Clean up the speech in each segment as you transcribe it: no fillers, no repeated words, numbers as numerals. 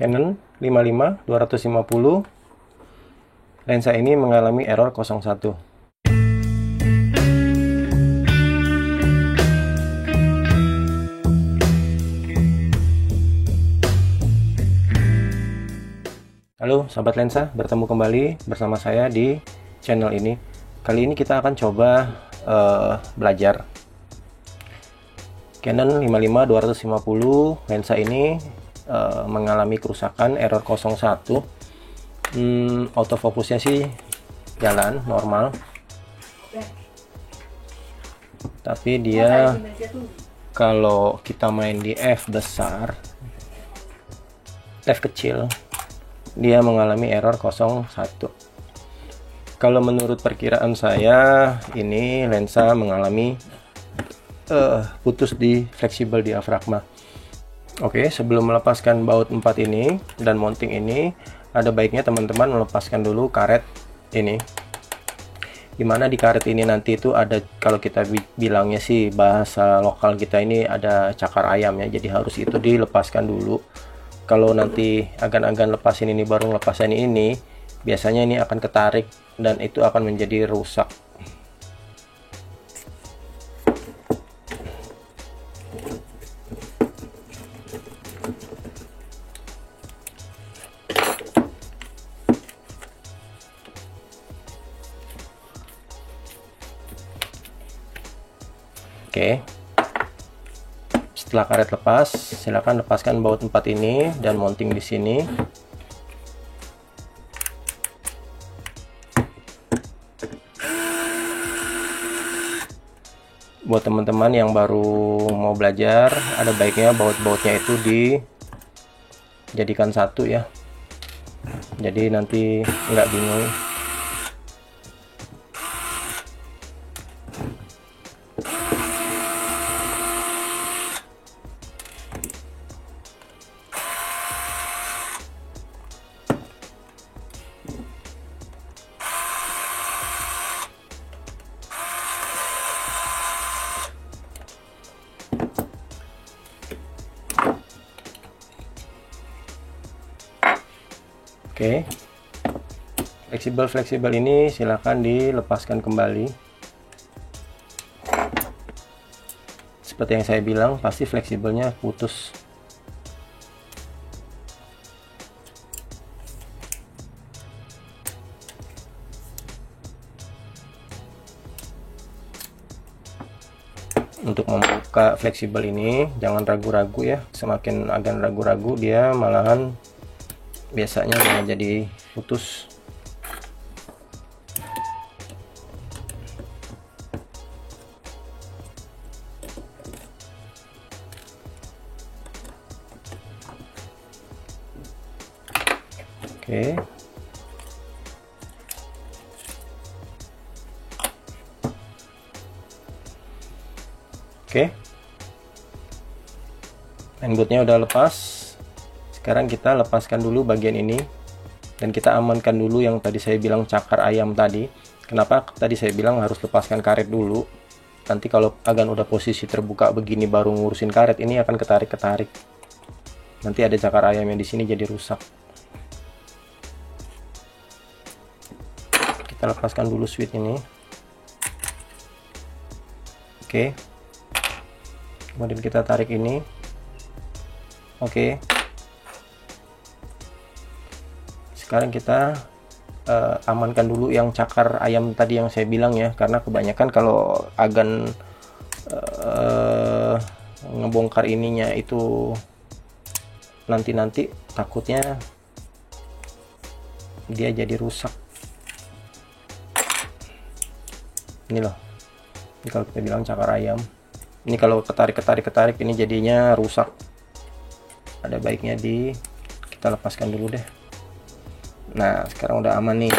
Canon 55-250. Lensa ini mengalami error 01. Halo sahabat lensa, bertemu kembali bersama saya di channel ini. Kali ini kita akan coba belajar Canon 55-250. Lensa ini mengalami kerusakan error 01. Autofokusnya sih jalan normal, tapi dia kalau kita main di f besar, f kecil, dia mengalami error 01. Kalau menurut perkiraan saya, ini lensa mengalami putus di fleksibel diafragma. Oke, sebelum melepaskan baut 4 ini dan mounting ini, ada baiknya teman-teman melepaskan dulu karet ini. Dimana di karet ini nanti itu ada, kalau kita bilangnya sih bahasa lokal kita ini, ada cakar ayam ya, jadi harus itu dilepaskan dulu. Kalau nanti agan-agan lepasin ini baru lepasin ini, biasanya ini akan ketarik dan itu akan menjadi rusak. Oke. Setelah karet lepas, silakan lepaskan baut 4 ini dan mounting di sini. Buat teman-teman yang baru mau belajar, ada baiknya baut-bautnya itu dijadikan satu ya. Jadi nanti nggak bingung. Oke, fleksibel ini silakan dilepaskan kembali. Seperti yang saya bilang, pasti fleksibelnya putus. Untuk membuka fleksibel ini jangan ragu-ragu ya. Semakin agak ragu-ragu, dia malahan biasanya malah jadi putus. Oke. Oke. Mainboardnya udah lepas. Sekarang kita lepaskan dulu bagian ini dan kita amankan dulu yang tadi saya bilang cakar ayam tadi. Kenapa tadi saya bilang harus lepaskan karet dulu? Nanti kalau agan udah posisi terbuka begini baru ngurusin karet, ini akan ketarik-ketarik. Nanti ada cakar ayam yang di sini jadi rusak. Kita lepaskan dulu switch ini. Oke. Kemudian kita tarik ini. Oke. Sekarang kita amankan dulu yang cakar ayam tadi yang saya bilang ya, karena kebanyakan kalau agan ngebongkar ininya itu nanti takutnya dia jadi rusak. Ini loh, ini kalau kita bilang cakar ayam, ini kalau ketarik ini jadinya rusak. Ada baiknya kita lepaskan dulu deh. Nah, sekarang udah aman nih.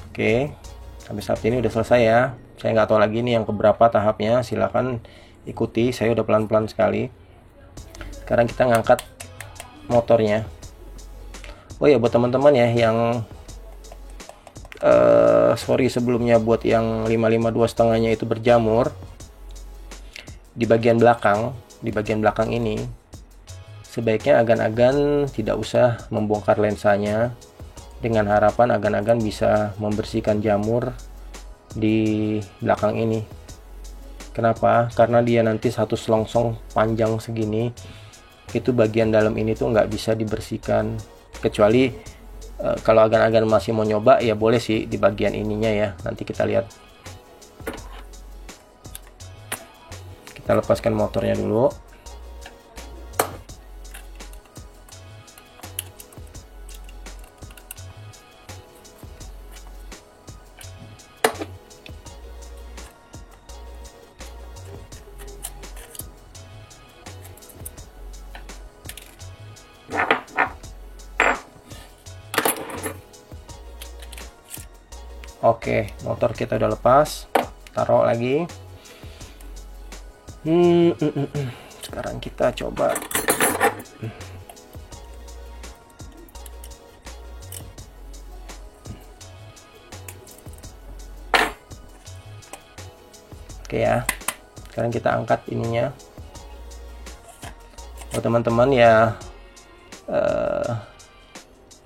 Oke, sampai saat ini udah selesai ya. Saya nggak tahu lagi nih yang keberapa tahapnya. Silakan ikuti. Saya udah pelan-pelan sekali. Sekarang kita ngangkat motornya. Oh ya, buat teman-teman ya yang sorry sebelumnya, buat yang 552 setengahnya itu berjamur. di bagian belakang ini sebaiknya agan-agan tidak usah membongkar lensanya, dengan harapan agan-agan bisa membersihkan jamur di belakang ini. Kenapa? Karena dia nanti satu selongsong panjang segini, itu bagian dalam ini tuh nggak bisa dibersihkan. Kecuali kalau agan-agan masih mau nyoba, ya boleh sih di bagian ininya ya. Nanti kita lihat. Kita lepaskan motornya dulu. Oke, motor kita udah lepas. Taruh lagi. Sekarang kita coba. Oke ya. Sekarang kita angkat ininya. Buat teman-teman ya,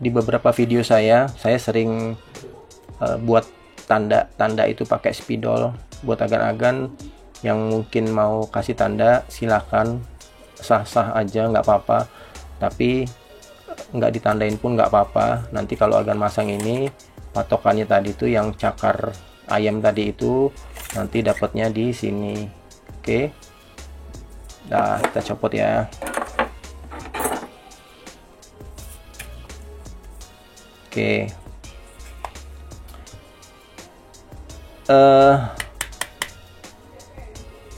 di beberapa video saya sering buat tanda itu pakai spidol. Buat agan-agan yang mungkin mau kasih tanda, silakan, sah-sah aja, nggak apa-apa. Tapi nggak ditandain pun nggak apa-apa. Nanti kalau agan masang ini, patokannya tadi itu yang cakar ayam tadi itu nanti dapatnya di sini. Oke, nah kita copot ya. Oke.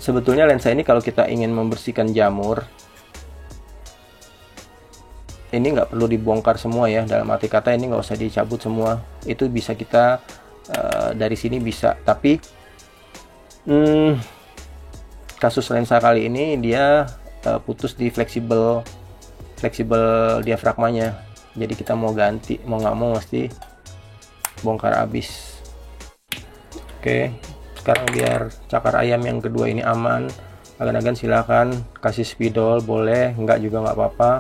Sebetulnya lensa ini kalau kita ingin membersihkan jamur, ini nggak perlu dibongkar semua ya. Dalam arti kata ini nggak usah dicabut semua. Itu bisa kita dari sini bisa. Tapi kasus lensa kali ini dia putus di fleksibel diafragmanya. Jadi kita mau ganti, mau nggak mau mesti bongkar habis. Oke, sekarang biar cakar ayam yang kedua ini aman, agan-agan silakan kasih spidol, boleh, enggak juga nggak apa-apa.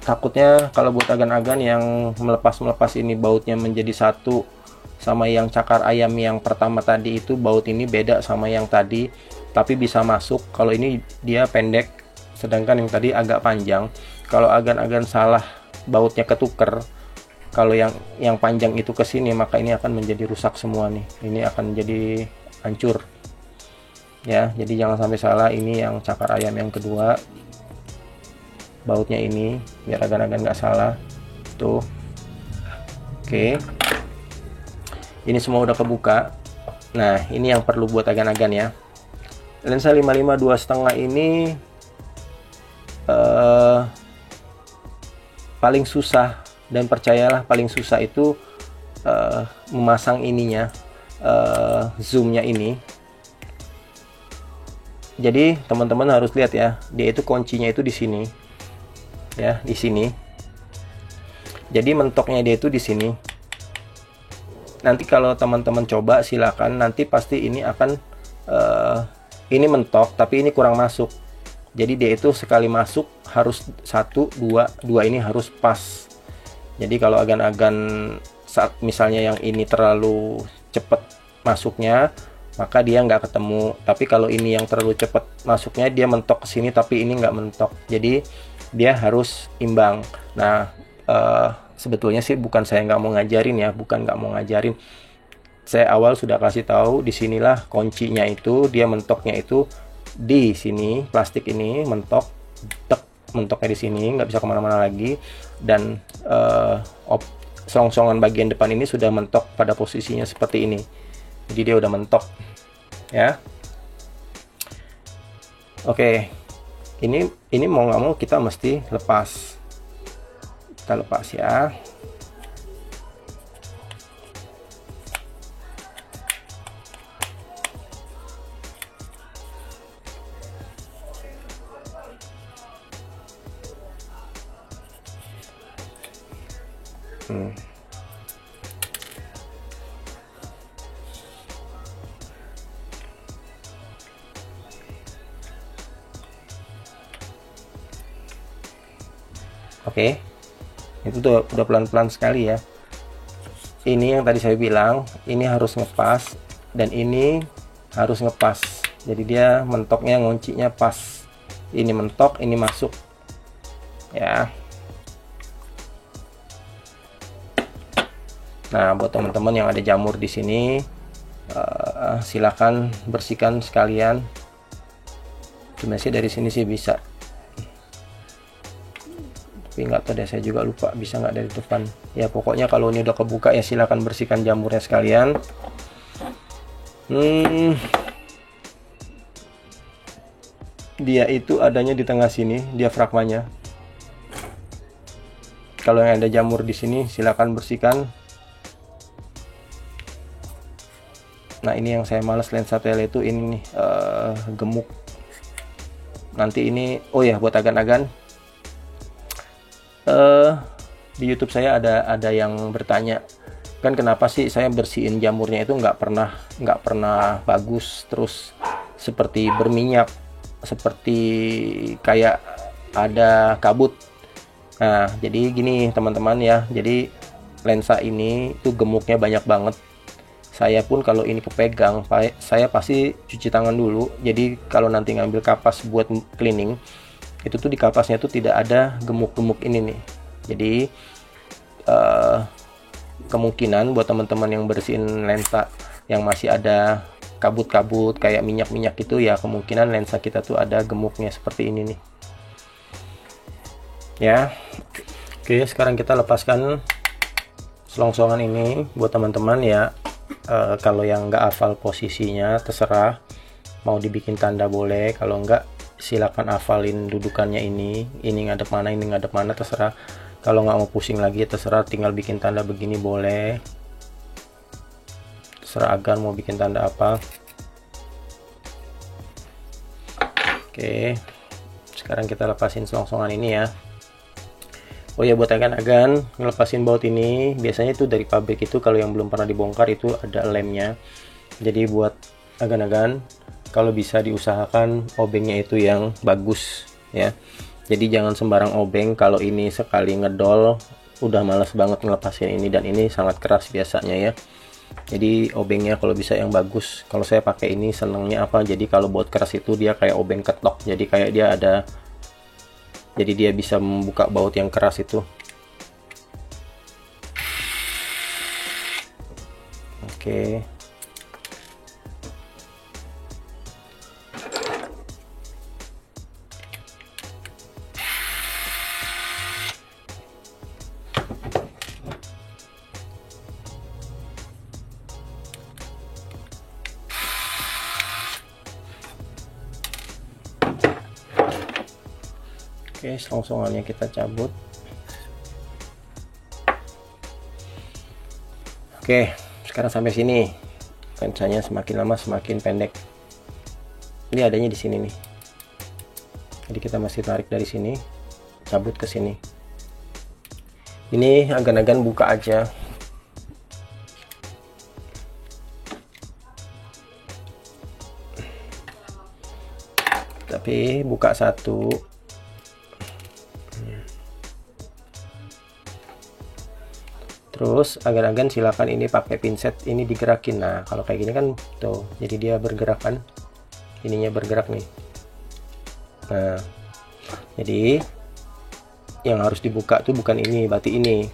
Takutnya kalau buat agan-agan yang melepas ini bautnya menjadi satu sama yang cakar ayam yang pertama tadi, itu baut ini beda sama yang tadi, tapi bisa masuk. Kalau ini dia pendek, sedangkan yang tadi agak panjang. Kalau agan-agan salah bautnya ketuker, kalau yang panjang itu ke sini, maka ini akan menjadi rusak semua nih. Ini akan jadi hancur ya. Jadi jangan sampai salah. Ini yang cakar ayam yang kedua, bautnya ini, biar agan-agan nggak salah tuh. Oke, ini semua udah kebuka. Nah, ini yang perlu buat agan-agan ya. Lensa 55 2,5 ini paling susah, dan percayalah paling susah itu memasang ininya, zoomnya ini. Jadi teman-teman harus lihat ya, dia itu kuncinya itu di sini ya, di sini. Jadi mentoknya dia itu di sini. Nanti kalau teman-teman coba, silakan, nanti pasti ini akan ini mentok tapi ini kurang masuk. Jadi dia itu sekali masuk harus 1, 2 ini harus pas. Jadi kalau agan-agan saat misalnya yang ini terlalu cepat masuknya, maka dia nggak ketemu. Tapi kalau ini yang terlalu cepat masuknya, dia mentok ke sini tapi ini nggak mentok. Jadi dia harus imbang. Nah, sebetulnya sih bukan saya nggak mau ngajarin ya, bukan nggak mau ngajarin. Saya awal sudah kasih tahu, disinilah kuncinya itu, dia mentoknya itu di sini, plastik ini mentok, mentoknya di sini, nggak bisa kemana-mana lagi. Dan selongsongan bagian depan ini sudah mentok pada posisinya seperti ini. Jadi dia udah mentok ya. Oke, ini mau nggak mau kita mesti lepas. Kita lepas ya. Oke, itu tuh udah pelan-pelan sekali ya. Ini yang tadi saya bilang, ini harus ngepas dan ini harus ngepas. Jadi dia mentoknya nguncinya pas. Ini mentok, ini masuk. Ya. Nah, buat teman-teman yang ada jamur di sini, silakan bersihkan sekalian. Sebenarnya sih dari sini sih bisa, tapi nggak tahu deh, saya juga lupa bisa nggak dari depan. Ya pokoknya kalau ini udah kebuka ya silakan bersihkan jamurnya sekalian. Dia itu adanya di tengah sini, diafragmanya. Kalau yang ada jamur di sini silakan bersihkan. Nah ini yang saya males lensa tele itu ini nih, gemuk. Nanti ini, oh ya buat agan-agan, di YouTube saya ada yang bertanya, kan kenapa sih saya bersihin jamurnya itu nggak pernah bagus, terus seperti berminyak, seperti kayak ada kabut. Nah jadi gini teman-teman ya, jadi lensa ini tuh gemuknya banyak banget. Saya pun kalau ini kepegang, saya pasti cuci tangan dulu. Jadi kalau nanti ngambil kapas buat cleaning, itu tuh di kapasnya tuh tidak ada gemuk-gemuk ini nih. Jadi kemungkinan buat teman-teman yang bersihin lensa yang masih ada kabut-kabut kayak minyak-minyak itu ya, kemungkinan lensa kita tuh ada gemuknya seperti ini nih. Ya. Oke, sekarang kita lepaskan selongsongan ini buat teman-teman ya. Kalau yang nggak hafal posisinya terserah, mau dibikin tanda boleh, kalau nggak silakan hafalin dudukannya, ini ngadep mana, ini ngadep mana, terserah. Kalau nggak mau pusing lagi terserah, tinggal bikin tanda begini boleh, terserah agan mau bikin tanda apa. Oke, sekarang kita lepasin selongsongan ini ya. Oh ya buat agan-agan ngelepasin baut ini, biasanya itu dari pabrik itu, kalau yang belum pernah dibongkar itu ada lemnya. Jadi buat agan-agan kalau bisa diusahakan obengnya itu yang bagus ya. Jadi jangan sembarang obeng, kalau ini sekali ngedol udah males banget ngelepasin ini, dan ini sangat keras biasanya ya. Jadi obengnya kalau bisa yang bagus. Kalau saya pakai ini senengnya apa, jadi kalau baut keras itu dia kayak obeng ketok, jadi kayak dia ada, jadi dia bisa membuka baut yang keras itu. Oke. Oke, selongsongannya kita cabut. Oke, sekarang sampai sini. Lensanya semakin lama semakin pendek. Ini adanya di sini nih. Jadi kita masih tarik dari sini, cabut ke sini. Ini agan-agan buka aja. Tapi buka satu. Terus agan-agan silakan ini pakai pinset ini digerakin. Nah kalau kayak gini kan tuh, jadi dia bergerak kan, ininya bergerak nih. Nah jadi yang harus dibuka tuh bukan ini, berarti ini.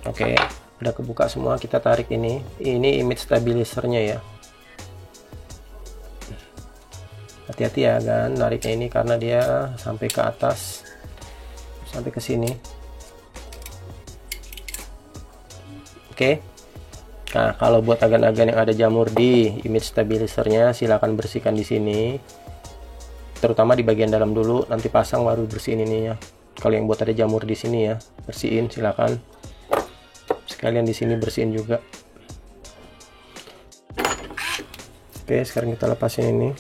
Oke, udah kebuka semua, kita tarik ini image stabilizernya ya. Hati-hati ya kan nariknya ini, karena dia sampai ke atas, sampai ke sini. Oke. Nah, kalau buat agan-agan yang ada jamur di image stabilizernya, silakan bersihkan di sini. terutama di bagian dalam dulu, nanti pasang baru bersihin ininya. Kalau yang buat ada jamur di sini ya, bersihin silakan. Sekalian di sini bersihin juga. Oke, sekarang kita lepasin ini.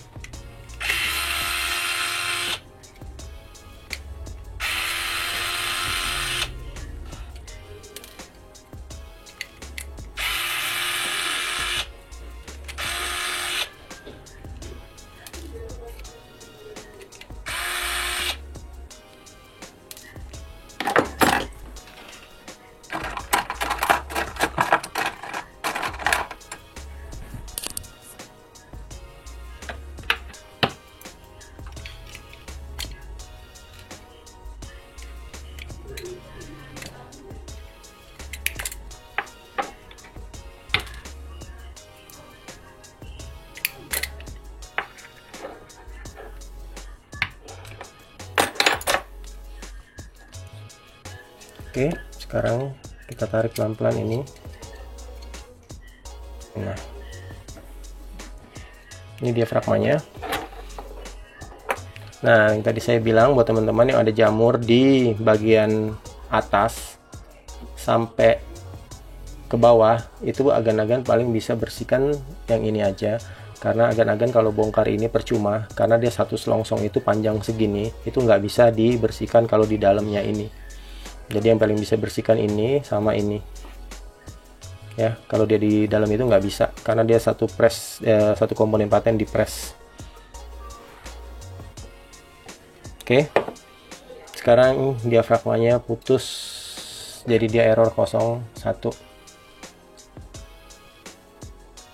Oke, sekarang kita tarik pelan-pelan ini. Nah, ini diafragmanya. Nah, yang tadi saya bilang buat teman-teman yang ada jamur di bagian atas sampai ke bawah, itu agan-agan paling bisa bersihkan yang ini aja. Karena agan-agan kalau bongkar ini percuma, karena dia satu selongsong itu panjang segini, itu nggak bisa dibersihkan kalau di dalamnya ini. Jadi yang paling bisa bersihkan ini sama ini ya. Kalau dia di dalam itu nggak bisa, karena dia satu satu komponen paten di press. Oke, sekarang diafragmanya putus, jadi dia error 01.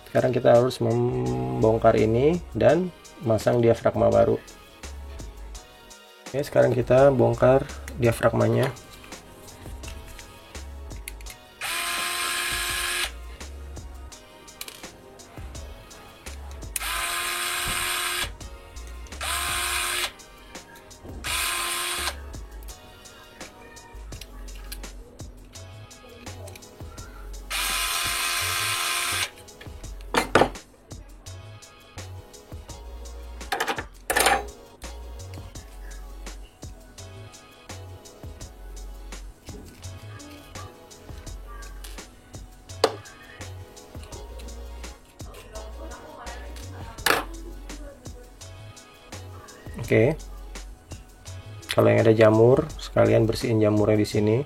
Sekarang kita harus membongkar ini dan masang diafragma baru. Oke, sekarang kita bongkar diafragmanya. Oke, kalau yang ada jamur, sekalian bersihin jamurnya di sini.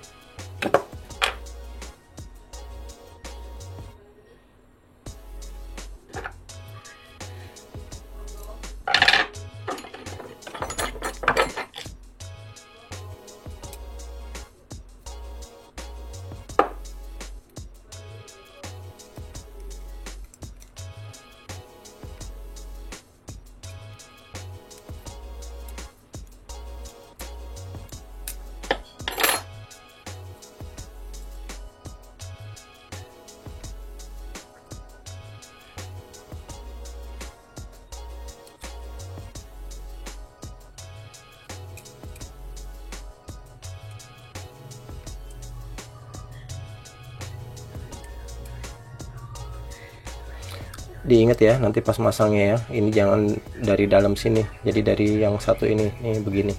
Diingat ya, nanti pas masangnya ya, ini jangan dari dalam sini, jadi dari yang satu ini begini.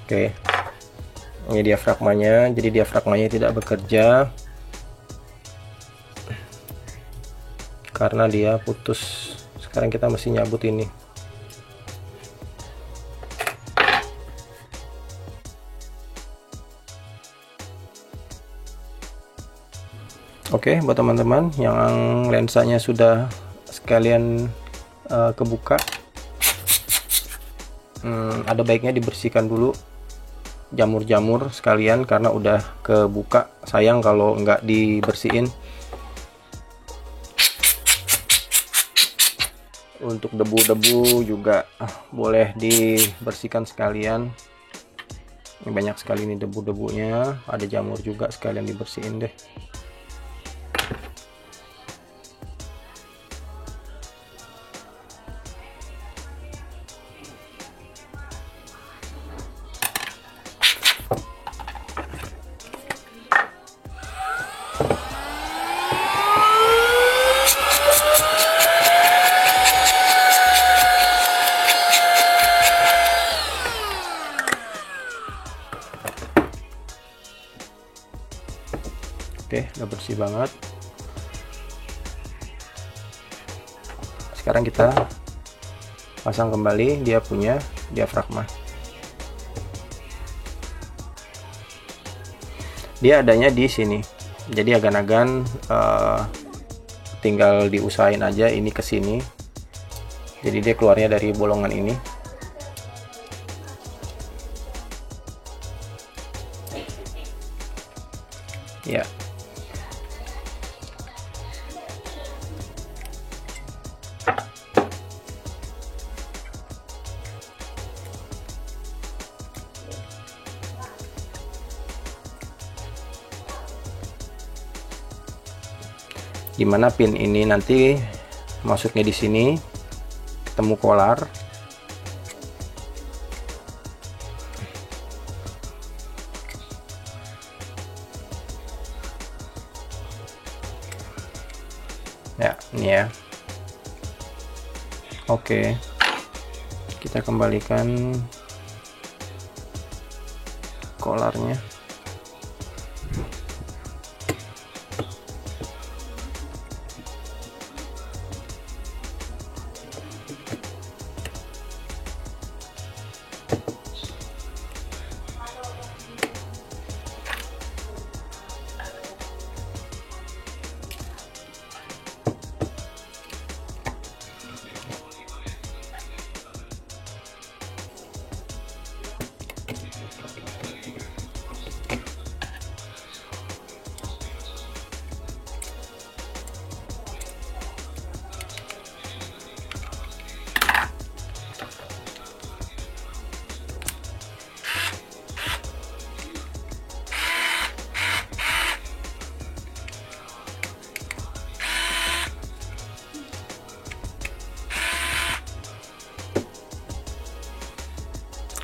Oke, ini diafragmanya, jadi diafragmanya tidak bekerja karena dia putus. Sekarang kita mesti nyabut ini. Oke, buat teman-teman yang lensanya sudah sekalian kebuka, ada baiknya dibersihkan dulu jamur-jamur sekalian, karena udah kebuka. Sayang kalau nggak dibersihin. Untuk debu-debu juga boleh dibersihkan sekalian. Ini banyak sekali nih debu-debunya, ada jamur juga, sekalian dibersihin deh. Oke, udah bersih banget. Sekarang kita pasang kembali dia punya diafragma. Dia adanya di sini, jadi agan-agan tinggal diusahain aja ini ke sini. Jadi dia keluarnya dari bolongan ini. Ya. Dimana pin ini nanti masuknya di sini ketemu kolar. Ya, ini ya. Oke. Kita kembalikan kolarnya.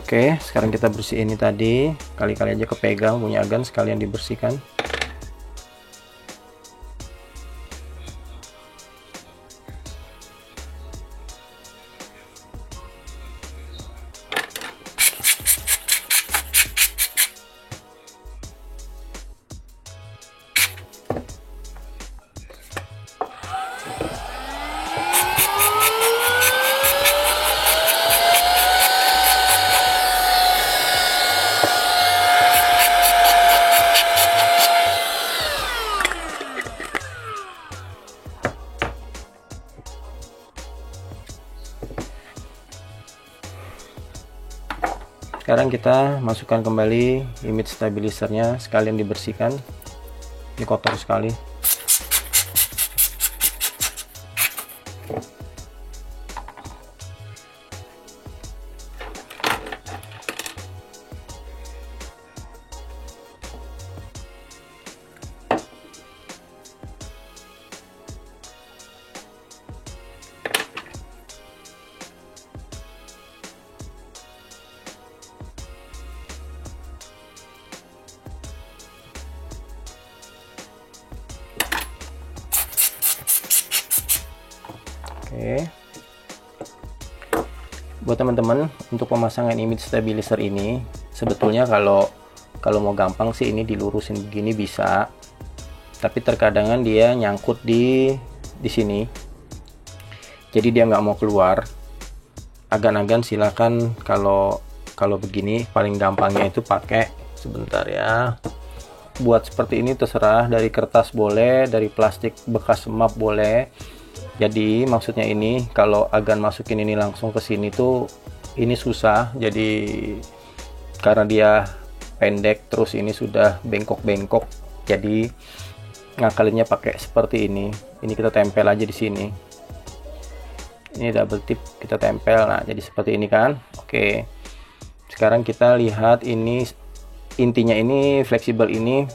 Oke, sekarang kita bersihin ini tadi, kali-kali aja kepegang punya agan, sekalian dibersihkan. Sekarang kita masukkan kembali image stabilizernya, sekalian dibersihkan. Ini kotor sekali. Oke. Buat teman-teman, untuk pemasangan image stabilizer ini sebetulnya kalau mau gampang sih ini dilurusin begini bisa. Tapi terkadangan dia nyangkut di sini. Jadi dia nggak mau keluar. Agan-agan silakan kalau begini paling gampangnya itu pakai sebentar ya. Buat seperti ini terserah, dari kertas boleh, dari plastik bekas map boleh. Jadi maksudnya ini kalau agan masukin ini langsung ke sini tuh ini susah. Jadi karena dia pendek terus ini sudah bengkok-bengkok. Jadi ngakalinnya pakai seperti ini. Ini kita tempel aja di sini. Ini double tip kita tempel. Nah, jadi seperti ini kan. Oke. Sekarang kita lihat ini intinya ini fleksibel ini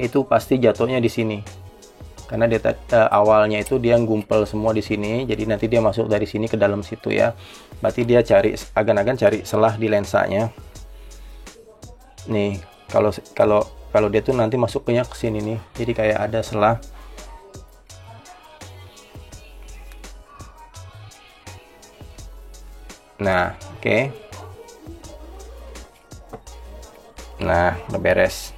itu pasti jatuhnya di sini. Karena dia awalnya itu dia ngumpel semua di sini, jadi nanti dia masuk dari sini ke dalam situ ya. Berarti dia cari agan-agan cari celah di lensanya. Nih, kalau dia tuh nanti masuknya ke sini nih. Jadi kayak ada celah. Nah, oke. Nah, udah beres.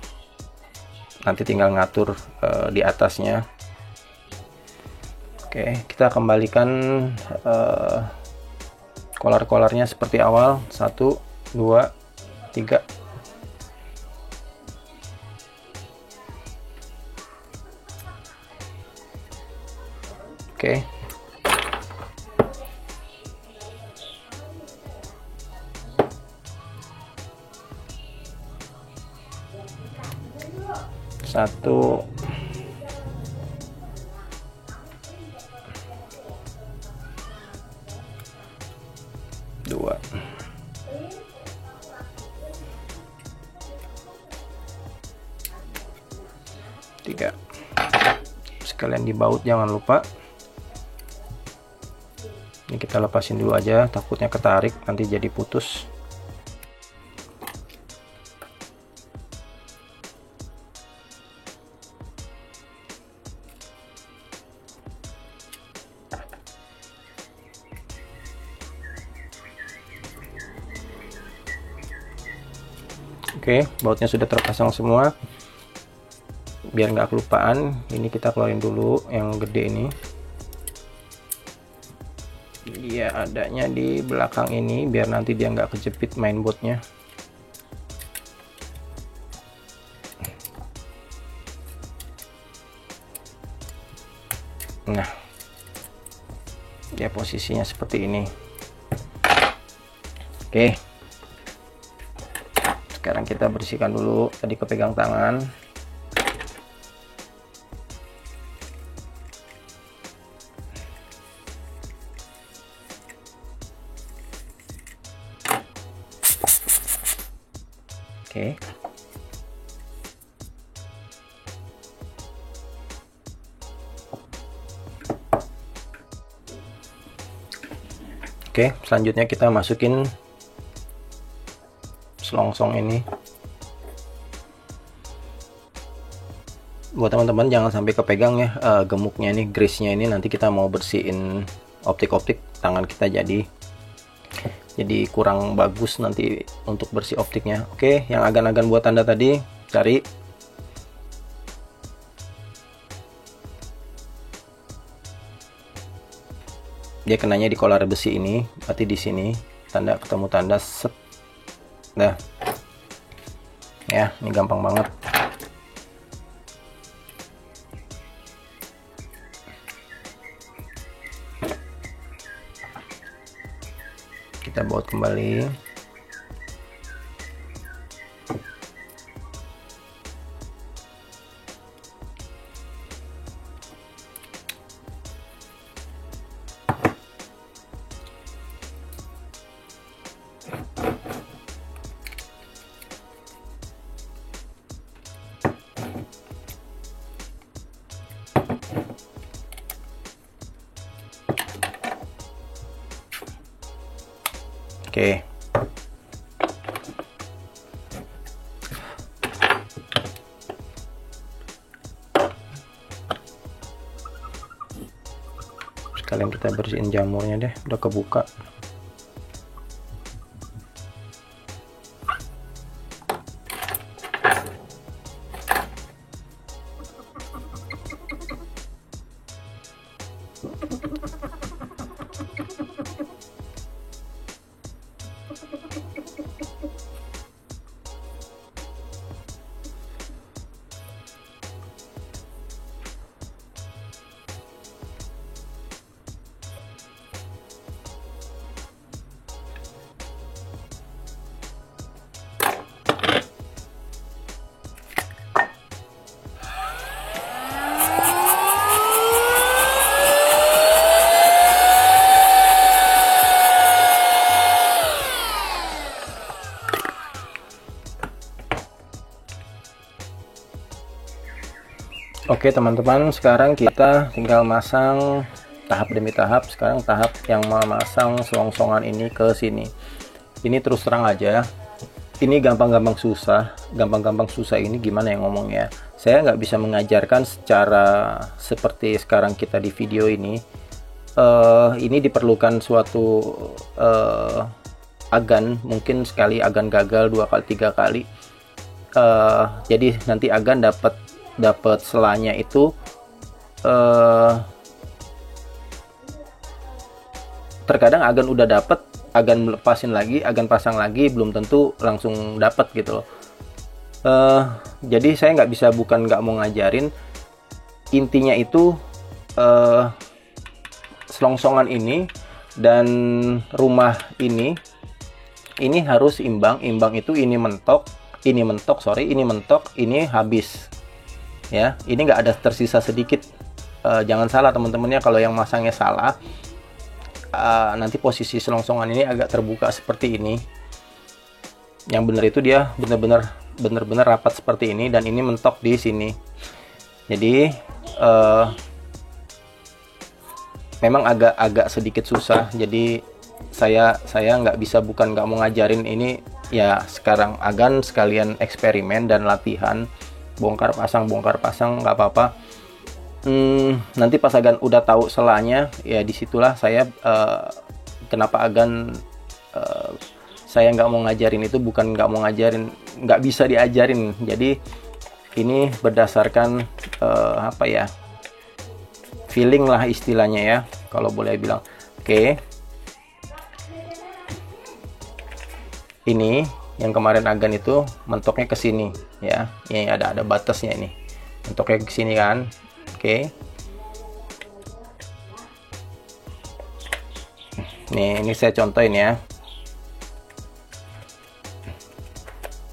nanti tinggal ngatur di atasnya. Oke, kita kembalikan kolar-kolarnya seperti awal. 1 2 3. Oke. Satu, dua, tiga. Sekalian dibaut, jangan lupa. Ini kita lepasin dulu aja, takutnya ketarik nanti jadi putus. Oke, bautnya sudah terpasang semua. Biar nggak kelupaan, ini kita keluarin dulu yang gede ini. Dia adanya di belakang ini, biar nanti dia nggak kejepit mainboardnya. Nah, dia posisinya seperti ini. Oke. Sekarang kita bersihkan dulu, tadi kepegang tangan. Oke. Oke, selanjutnya kita masukin selongsong ini. Buat teman-teman jangan sampai kepegang ya gemuknya ini, grease-nya ini, nanti kita mau bersihin optik-optik, tangan kita jadi kurang bagus nanti untuk bersih optiknya. Oke, yang agan-agan buat tanda tadi cari. Dia kenanya di kolar besi ini, berarti di sini tanda, ketemu tanda, set. Nah, ya ini gampang banget. Kita baut kembali. Oke. Sekalian kita bersihin jamurnya deh, udah kebuka. Oke teman-teman, sekarang kita tinggal masang tahap demi tahap. Sekarang tahap yang memasang selongsongan ini ke sini. Ini terus terang aja, ini gampang-gampang susah ini gimana yang ngomongnya. Saya nggak bisa mengajarkan secara seperti sekarang kita di video ini. Ini diperlukan suatu agan, mungkin sekali agan gagal, 2 kali 3 kali. Jadi nanti agan dapat dapat selanya itu terkadang agan udah dapet, agan lepasin lagi, agan pasang lagi, belum tentu langsung dapet gitu loh. Jadi saya nggak bisa, bukan nggak mau ngajarin, intinya itu selongsongan ini dan rumah ini harus imbang. Imbang itu ini mentok, ini mentok, ini habis ya. Ini nggak ada tersisa sedikit. Jangan salah teman-temannya, kalau yang masangnya salah, nanti posisi selongsongan ini agak terbuka seperti ini. Yang benar itu dia benar-benar rapat seperti ini, dan ini mentok di sini. Jadi memang agak sedikit susah. Jadi saya nggak bisa, bukan nggak mau ngajarin ini ya. Sekarang agan sekalian eksperimen dan latihan, bongkar pasang nggak apa-apa. Nanti pas agan udah tahu selanya, ya disitulah saya kenapa agan saya nggak mau ngajarin itu, bukan nggak mau ngajarin, nggak bisa diajarin. Jadi ini berdasarkan apa ya, feeling lah istilahnya ya, kalau boleh bilang. Oke. Ini yang kemarin agan itu mentoknya ke sini ya. Ini ada batasnya ini. Mentoknya ke sini kan. Oke. Nih, ini saya contohin ya.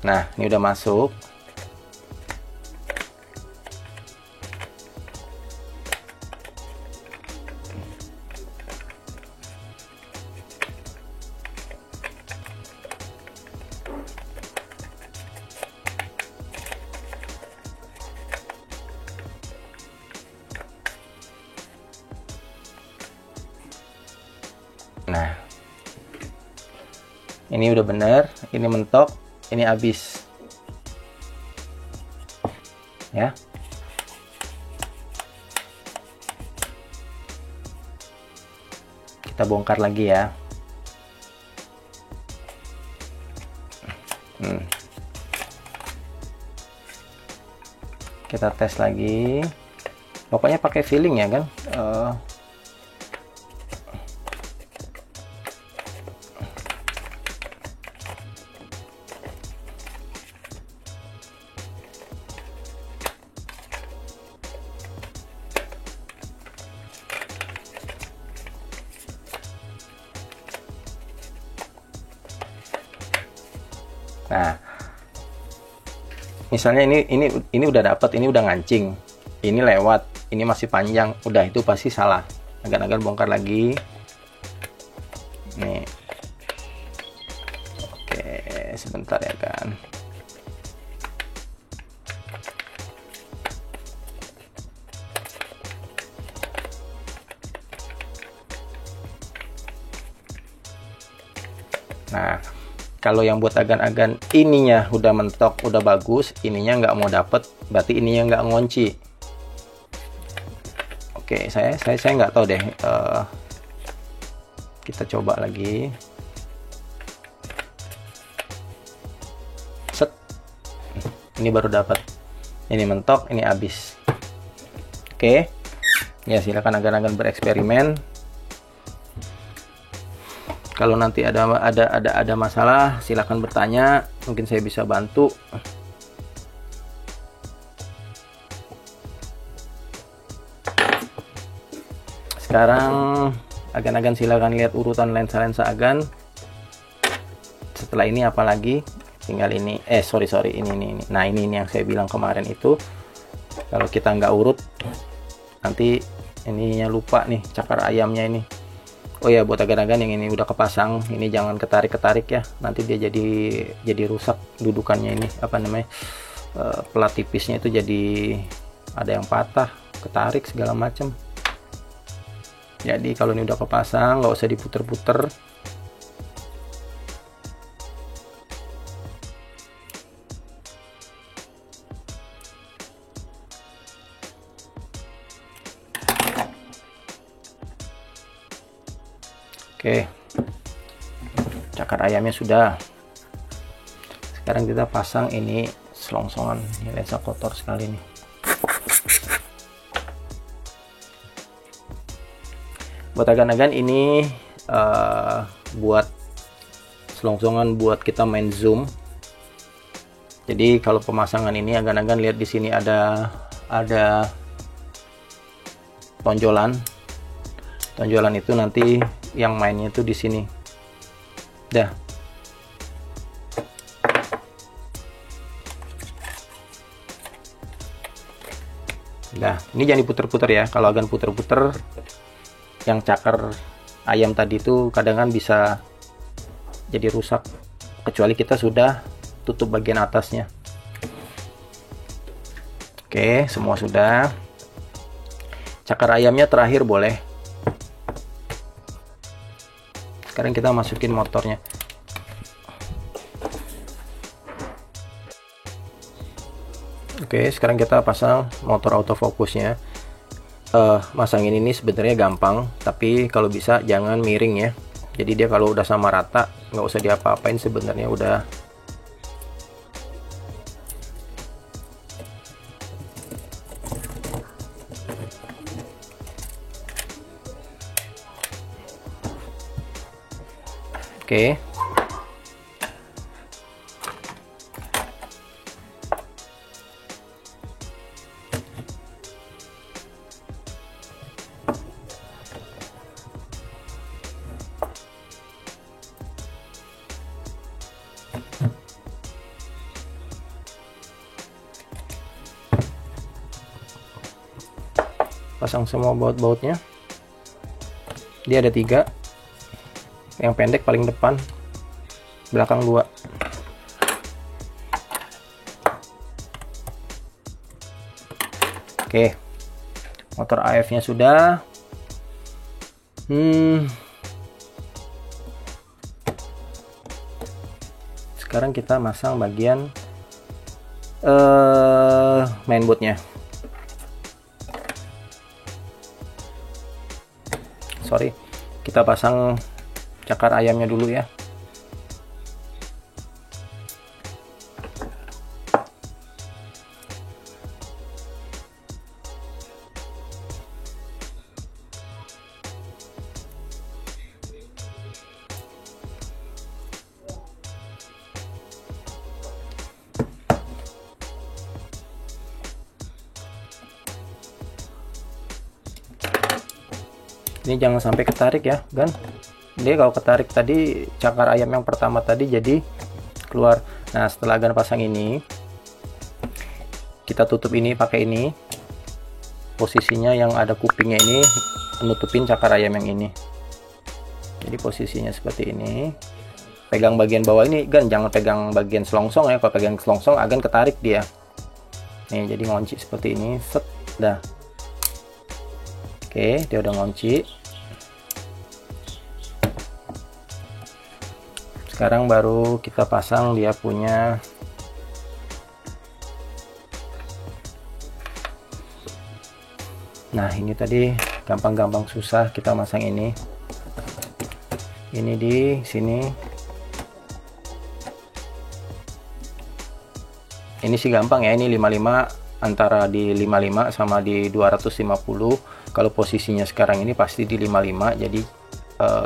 Nah, ini udah masuk. Nah, ini udah bener, ini mentok, ini habis ya. Kita bongkar lagi ya. Kita tes lagi, pokoknya pakai feeling ya kan. Nah, misalnya ini udah dapat, ini udah ngancing, ini lewat, ini masih panjang, udah itu pasti salah. Agan-agan bongkar lagi. Nih. Oke, sebentar ya kan. Nah, kalau yang buat agan-agan ininya udah mentok, udah bagus, ininya nggak mau dapet, berarti ininya nggak ngunci. Oke, saya nggak tahu deh. Kita coba lagi. Set. Ini baru dapat. Ini mentok, ini habis. Oke. Ya, silakan agan-agan bereksperimen. Kalau nanti ada masalah, silakan bertanya, mungkin saya bisa bantu. Sekarang agan-agan silakan lihat urutan lensa-lensa agan. Setelah ini apalagi? Tinggal ini. Sorry, ini. Nah, ini yang saya bilang kemarin itu. Kalau kita nggak urut, nanti ininya lupa nih, cakar ayamnya ini. Oh ya, buat agan-agan yang ini udah kepasang, ini jangan ketarik-ketarik ya, nanti dia jadi rusak dudukannya ini, apa namanya, pelat tipisnya itu jadi ada yang patah, ketarik segala macam. Jadi kalau ini udah kepasang, nggak usah diputer-puter. Oke, cakar ayamnya sudah. Sekarang kita pasang ini selongsongan. Ini lensa kotor sekali nih. Buat agan-agan ini buat selongsongan buat kita main zoom. Jadi kalau pemasangan ini agan-agan lihat di sini ada tonjolan. Tonjolan itu nanti yang mainnya itu di sini. Dah. Nah, ini jangan diputer-puter ya. Kalau agan puter-puter, yang cakar ayam tadi itu kadang kan bisa jadi rusak. Kecuali kita sudah tutup bagian atasnya. Oke, semua sudah. Cakar ayamnya terakhir boleh. Sekarang kita masukin motornya. Oke, sekarang kita pasang motor autofocusnya. Masangin ini sebenarnya gampang, tapi kalau bisa jangan miring ya. Jadi dia kalau udah sama rata, nggak usah diapa-apain sebenarnya udah. Oke. Pasang semua baut-bautnya. Dia ada 3. Yang pendek paling depan, belakang 2. Oke, motor AF nya sudah. Sekarang kita masang bagian mainboardnya. Sorry, kita pasang cakar ayamnya dulu ya. Ini jangan sampai ketarik ya, kan? Dia kalau ketarik tadi cakar ayam yang pertama tadi jadi keluar. Nah, setelah Gan pasang ini, kita tutup ini pakai ini. Posisinya yang ada kupingnya ini nutupin cakar ayam yang ini. Jadi posisinya seperti ini. Pegang bagian bawah ini, Gan, jangan pegang bagian selongsong ya. Kalau pegang selongsong akan ketarik dia. Nih, jadi ngunci seperti ini. Set, dah. Oke, dia udah ngunci. Sekarang baru kita pasang dia punya nah ini tadi gampang-gampang susah kita masang ini di sini. Ini sih gampang ya, ini 55, antara di 55 sama di 250. Kalau posisinya sekarang ini pasti di 55, jadi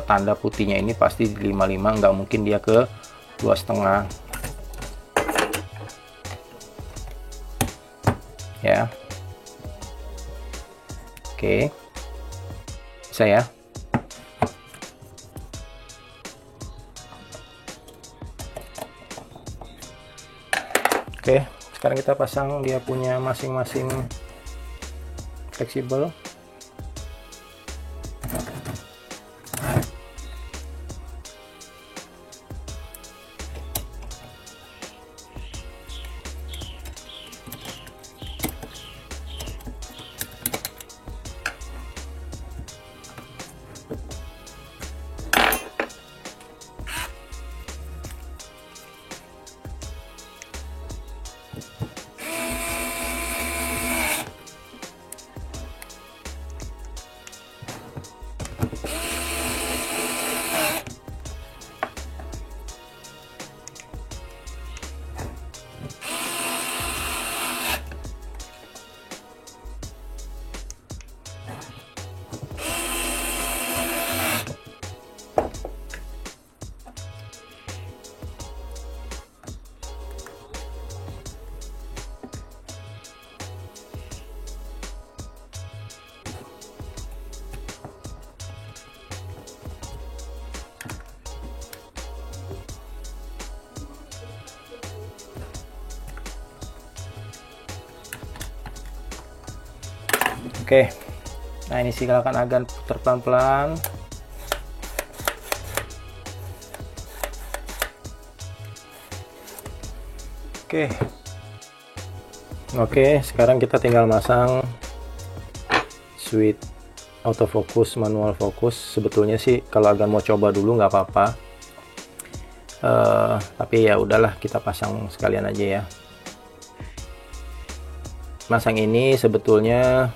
tanda putihnya ini pasti di 55, nggak mungkin dia ke 2,5 ya. Oke, bisa ya. Oke, sekarang kita pasang dia punya masing-masing fleksibel. Oke, nah ini silakan agan putar pelan-pelan. Oke, sekarang kita tinggal masang switch autofocus, manual fokus. Sebetulnya sih kalau agan mau coba dulu nggak apa-apa, tapi ya udahlah, kita pasang sekalian aja ya. Masang ini sebetulnya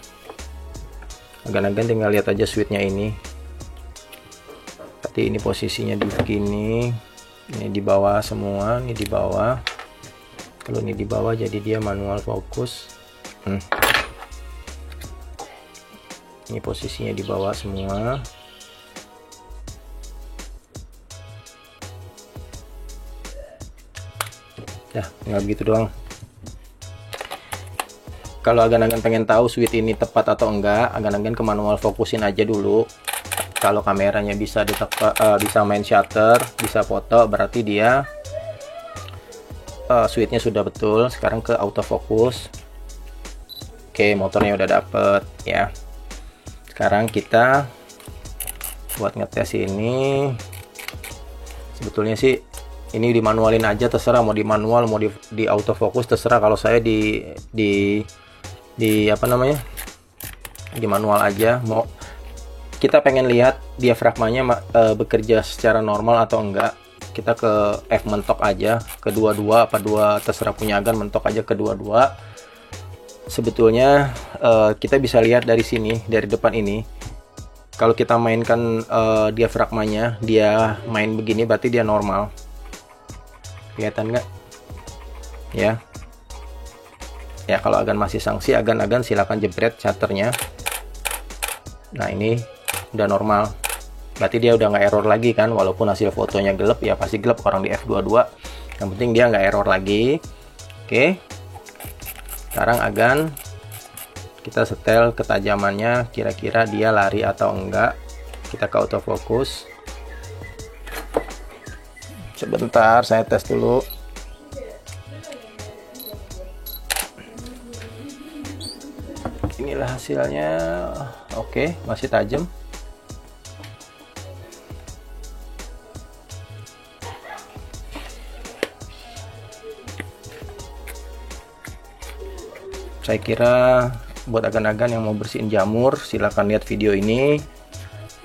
agan-agan tinggal lihat aja switchnya ini. Tapi ini posisinya begini, ini di bawah semua, ini di bawah. Kalau ini di bawah jadi dia manual fokus. Ini posisinya di bawah semua. Ya, nggak begitu doang. Kalau agan-agan pengen tahu switch ini tepat atau enggak, agan-agan ke manual fokusin aja dulu. Kalau kameranya bisa bisa main shutter, bisa foto, berarti dia switchnya sudah betul. Sekarang ke autofocus. Oke, motornya udah dapet ya. Sekarang kita buat ngetes ini. Sebetulnya sih ini dimanualin aja, terserah mau di manual mau di autofocus, terserah. Kalau saya di apa namanya, di manual aja. Mau kita pengen lihat diafragmanya bekerja secara normal atau enggak, kita ke F mentok aja, kedua-dua apa dua, terserah punya agan, mentok aja kedua-dua. Sebetulnya kita bisa lihat dari sini, dari depan ini. Kalau kita mainkan diafragmanya, dia main begini, berarti dia normal. Kelihatan nggak? Ya. Ya, kalau agan masih sanksi, agan-agan silakan jebret shutternya. Nah, ini udah normal. Berarti dia udah nggak error lagi kan, walaupun hasil fotonya gelap, ya pasti gelap orang di F22. Yang penting dia nggak error lagi. Oke, sekarang agan kita setel ketajamannya, kira-kira dia lari atau enggak. Kita ke autofocus. Sebentar, saya tes dulu. Inilah hasilnya. Oke, masih tajam. Saya kira buat agan-agan yang mau bersihin jamur, silahkan lihat video ini.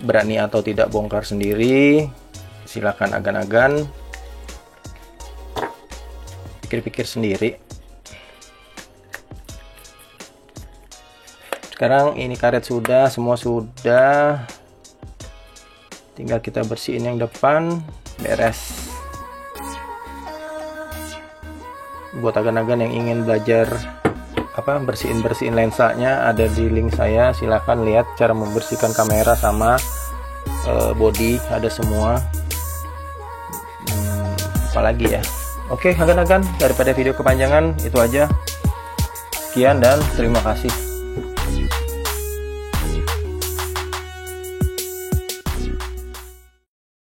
Berani atau tidak bongkar sendiri, silahkan agan-agan pikir-pikir sendiri. Sekarang ini karet sudah, semua sudah, tinggal kita bersihin yang depan, beres. Buat agan-agan yang ingin belajar bersihin lensanya, ada di link saya, silahkan lihat cara membersihkan kamera sama body, ada semua. Apalagi ya. Oke, agan-agan, daripada video kepanjangan, itu aja. Sekian dan terima kasih.